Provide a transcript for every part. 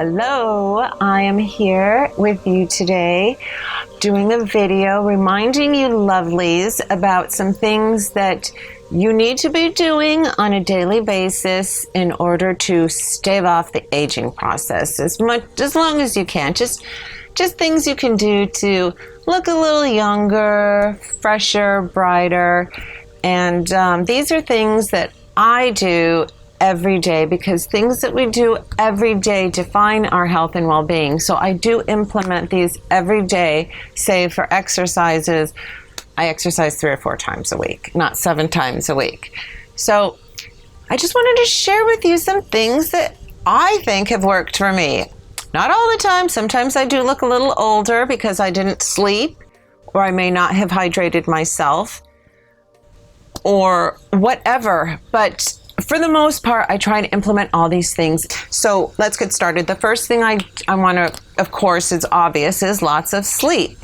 Hello, I am here with you today doing a video reminding you lovelies about some things that you need to be doing on a daily basis in order to stave off the aging process as long as you can. Just things you can do to look a little younger, fresher, brighter. And these are things that I do every day because things that we do every day define our health and well-being. So I do implement these every day, save for exercises. I exercise 3 or 4 times a week, not 7 times a week. So I just wanted to share with you some things that I think have worked for me. Not all the time. Sometimes I do look a little older because I didn't sleep, or I may not have hydrated myself, or whatever. But for the most part, I try to implement all these things. So let's get started. The first thing I want to, of course, is obvious, is lots of sleep.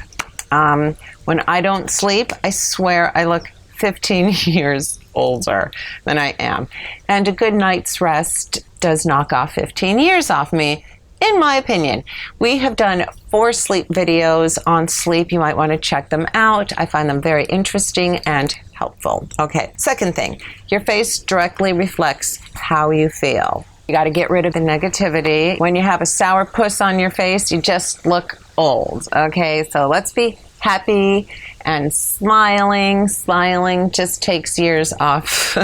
When I don't sleep, I swear I look 15 years older than I am. And a good night's rest does knock off 15 years off me, in my opinion. We have done 4 sleep videos on sleep. You might want to check them out. I find them very interesting and helpful. Okay, second thing, your face directly reflects how you feel. You got to get rid of the negativity. When you have a sour puss on your face, you just look old. Okay, so let's be happy and smiling. Smiling just takes years off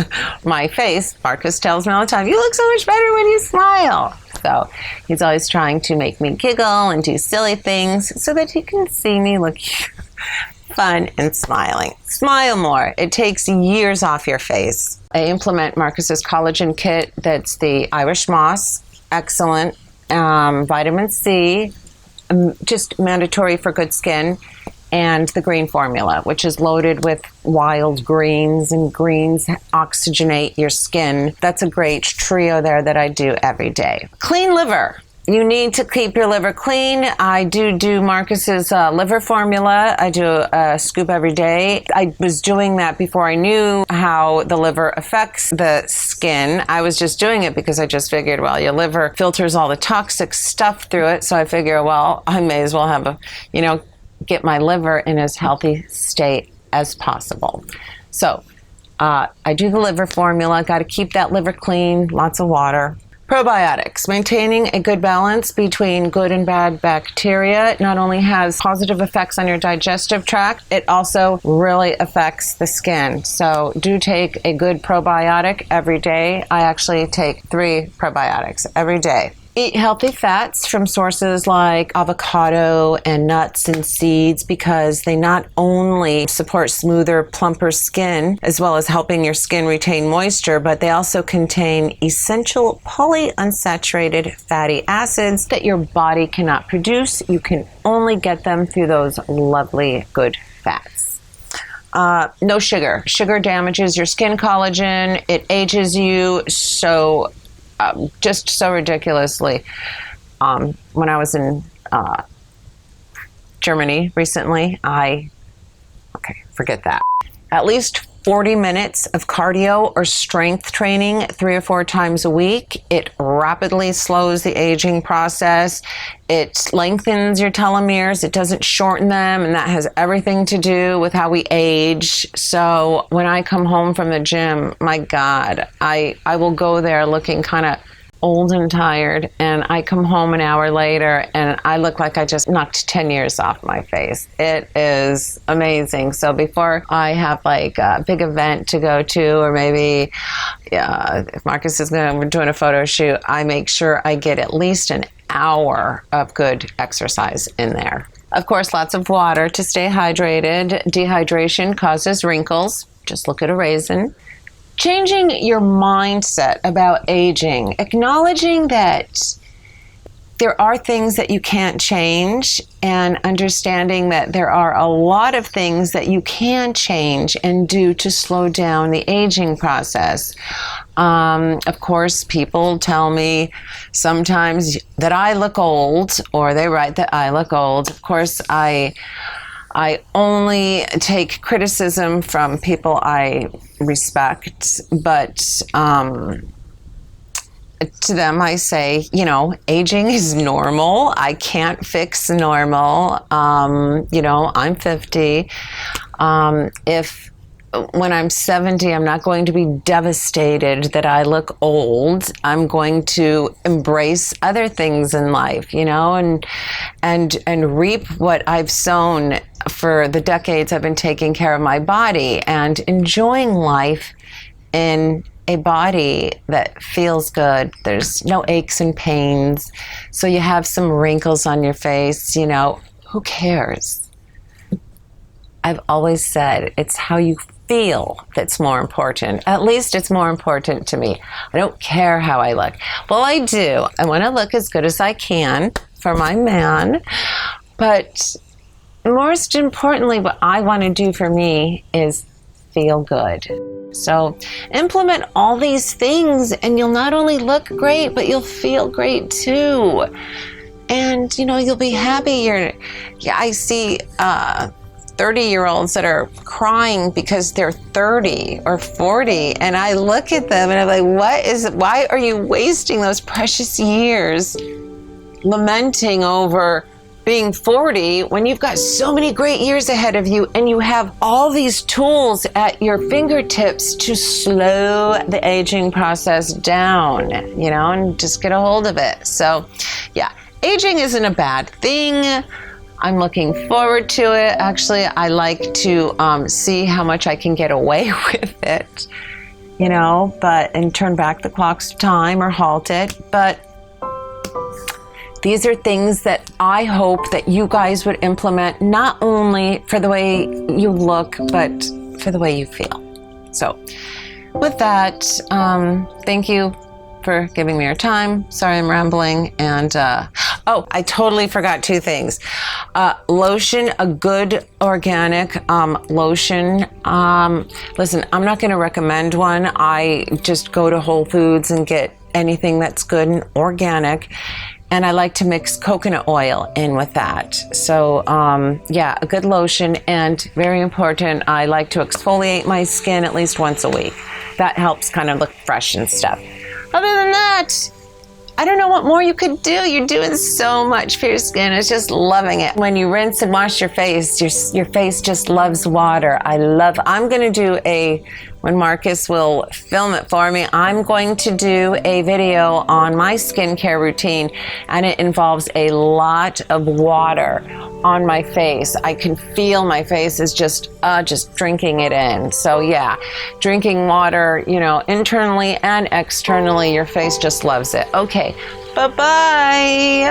my face. Markus tells me all the time, you look so much better when you smile. So he's always trying to make me giggle and do silly things so that he can see me look fun and smiling. Smile more. It takes years off your face. I implement Markus's Collagen Kit. That's the Irish moss. Excellent. Vitamin C. Just mandatory for good skin. And the green formula, which is loaded with wild greens, and greens oxygenate your skin. That's a great trio there that I do every day. Clean liver. You need to keep your liver clean. I do Markus's liver formula. I do a scoop every day. I was doing that before I knew how the liver affects the skin. I was just doing it because I just figured, well, your liver filters all the toxic stuff through it. So I figure, well, I may as well have get my liver in as healthy state as possible. So I do the liver formula. Got to keep that liver clean, lots of water. Probiotics, maintaining a good balance between good and bad bacteria. It not only has positive effects on your digestive tract, it also really affects the skin. So do take a good probiotic every day. I actually take 3 probiotics every day. Eat healthy fats from sources like avocado and nuts and seeds because they not only support smoother, plumper skin, as well as helping your skin retain moisture, but they also contain essential polyunsaturated fatty acids that your body cannot produce. You can only get them through those lovely, good fats. No sugar. Sugar damages your skin collagen. It ages you just so ridiculously. When I was in Germany recently, forget that. At least 40 minutes of cardio or strength training 3 or 4 times a week. It rapidly slows the aging process. It lengthens your telomeres. It doesn't shorten them, and that has everything to do with how we age. So when I come home from the gym, my God, I will go there looking kind of old and tired, and I come home an hour later and I look like I just knocked 10 years off my face. It is amazing. So before I have like a big event to go to, or maybe if Markus is we're doing a photo shoot, I make sure I get at least an hour of good exercise in there. Of course, lots of water to stay hydrated. Dehydration causes wrinkles. Just look at a raisin. Changing your mindset about aging, acknowledging that there are things that you can't change, and understanding that there are a lot of things that you can change and do to slow down the aging process. Of course, people tell me sometimes that I look old, or they write that I look old. Of course, I only take criticism from people I respect, but to them, I say, aging is normal. I can't fix normal. I'm 50. If when I'm 70, I'm not going to be devastated that I look old. I'm going to embrace other things in life, and reap what I've sown for the decades I've been taking care of my body and enjoying life in a body that feels good. There's no aches and pains. So you have some wrinkles on your face, who cares? I've always said it's how you feel that's more important. At least it's more important to me. I don't care how I look. Well, I do. I want to look as good as I can for my man. But most importantly, what I want to do for me is feel good. So implement all these things and you'll not only look great, but you'll feel great too. And, you'll be happy. I see 30-year-olds that are crying because they're 30 or 40. And I look at them and I'm like, why are you wasting those precious years lamenting over being 40 when you've got so many great years ahead of you and you have all these tools at your fingertips to slow the aging process down, and just get a hold of it. So yeah, aging isn't a bad thing. I'm looking forward to it. Actually, I like to see how much I can get away with it, and turn back the clock's time or halt it. But these are things that I hope that you guys would implement, not only for the way you look, but for the way you feel. So with that, thank you for giving me your time. Sorry I'm rambling. And I totally forgot two things. Lotion, a good organic lotion. Listen, I'm not going to recommend one. I just go to Whole Foods and get anything that's good and organic. And I like to mix coconut oil in with that. So a good lotion. And very important, I like to exfoliate my skin at least once a week. That helps kind of look fresh and stuff. Other than that, I don't know what more you could do. You're doing so much for your skin. It's just loving it. When you rinse and wash your face just loves water. I'm going to do when Marcus will film it for me, I'm going to do a video on my skincare routine, and it involves a lot of water on my face. I can feel my face is just drinking it in. So yeah, drinking water, internally and externally, your face just loves it. Okay, bye-bye.